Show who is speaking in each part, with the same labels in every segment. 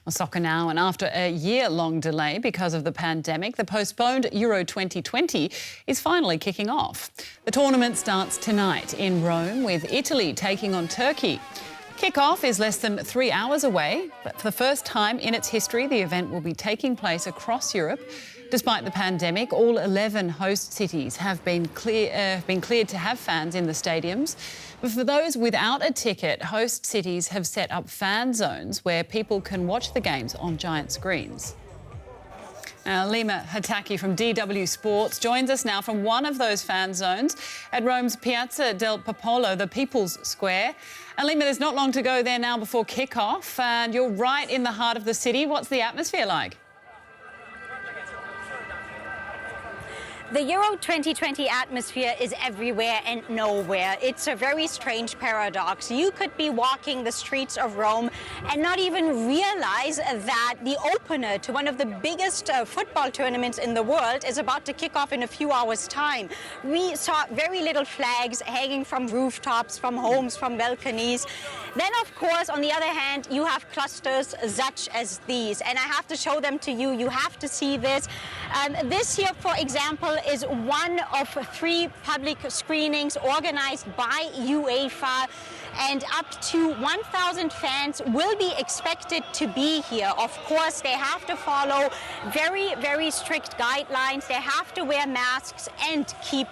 Speaker 1: Well, soccer now, and after a year-long delay because of the pandemic, the postponed Euro 2020 is finally kicking off. The tournament starts tonight in Rome, with Italy taking on Turkey. Kick-off is less than 3 hours away, but for the first time in its history, the event will be taking place across Europe. Despite the pandemic, all 11 host cities have been cleared to have fans in the stadiums. But for those without a ticket, host cities have set up fan zones where people can watch the games on giant screens. Lima Hataki from DW Sports joins us now from one of those fan zones at Rome's Piazza del Popolo, the People's Square. Lima, there's not long to go there now before kick-off, and you're right in the heart of the city. What's the atmosphere like?
Speaker 2: The Euro 2020 atmosphere is everywhere and nowhere. It's a very strange paradox. You could be walking the streets of Rome and not even realize that the opener to one of the biggest football tournaments in the world is about to kick off in a few hours' time. We saw very little flags hanging from rooftops, from homes, from balconies. Then, of course, on the other hand, you have clusters such as these. And I have to show them to you. You have to see this. This here, for example, is one of 3 public screenings organized by UEFA, and up to 1,000 fans will be expected to be here. Of course, they have to follow very, very strict guidelines. They have to wear masks and keep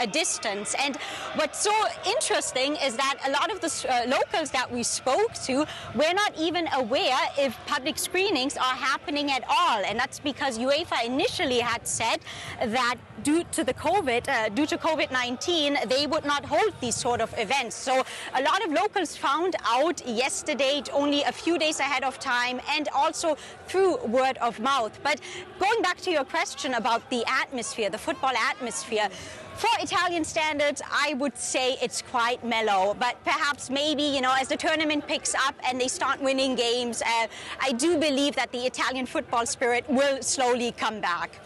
Speaker 2: a distance. And what's so interesting is that a lot of the locals that we spoke to were not even aware if public screenings are happening at all. And that's because UEFA initially had said that due to COVID-19, they would not hold these sort of events. So a lot of locals found out yesterday, only a few days ahead of time, and also through word of mouth. But going back to your question about the atmosphere, the football atmosphere, for Italian standards, I would say it's quite mellow, but perhaps maybe, as the tournament picks up and they start winning games, I do believe that the Italian football spirit will slowly come back.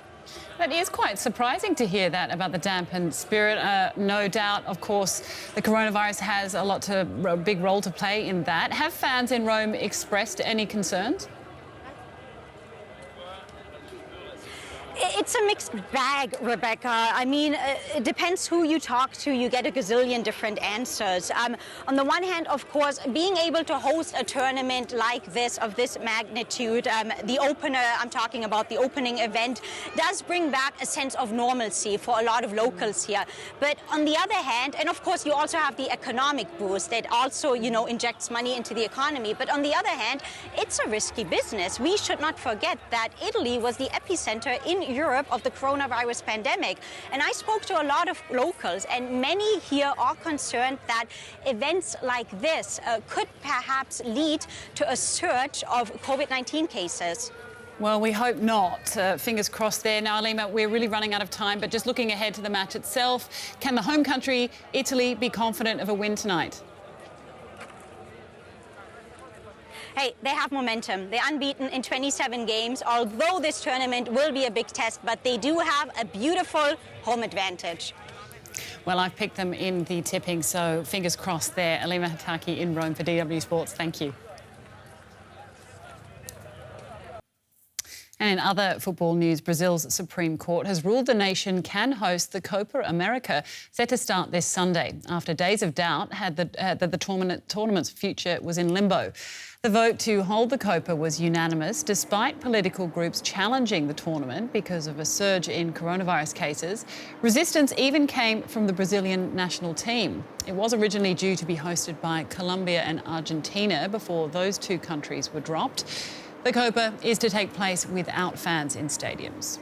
Speaker 1: That is quite surprising to hear that about the dampened spirit. No doubt, of course, the coronavirus has a big role to play in that. Have fans in Rome expressed any concerns?
Speaker 2: It's a mixed bag, Rebecca. I mean, it depends who you talk to. You get a gazillion different answers. On the one hand, of course, being able to host a tournament like this, of this magnitude, the opener, I'm talking about the opening event, does bring back a sense of normalcy for a lot of locals here. But on the other hand, and of course, you also have the economic boost that also, injects money into the economy. But on the other hand, it's a risky business. We should not forget that Italy was the epicenter in Europe of the coronavirus pandemic. And I spoke to a lot of locals, and many here are concerned that events like this could perhaps lead to a surge of COVID-19 cases.
Speaker 1: Well, we hope not. Fingers crossed there. Now, Alima, we're really running out of time, but just looking ahead to the match itself, can the home country, Italy, be confident of a win tonight?
Speaker 2: Hey, they have momentum. They're unbeaten in 27 games, although this tournament will be a big test, but they do have a beautiful home advantage.
Speaker 1: Well, I've picked them in the tipping, so fingers crossed there. Alima Hataki in Rome for DW Sports. Thank you. And in other football news, Brazil's Supreme Court has ruled the nation can host the Copa America, set to start this Sunday, after days of doubt that the tournament's future was in limbo. The vote to hold the Copa was unanimous, despite political groups challenging the tournament because of a surge in coronavirus cases. Resistance even came from the Brazilian national team. It was originally due to be hosted by Colombia and Argentina before those 2 countries were dropped. The Copa is to take place without fans in stadiums.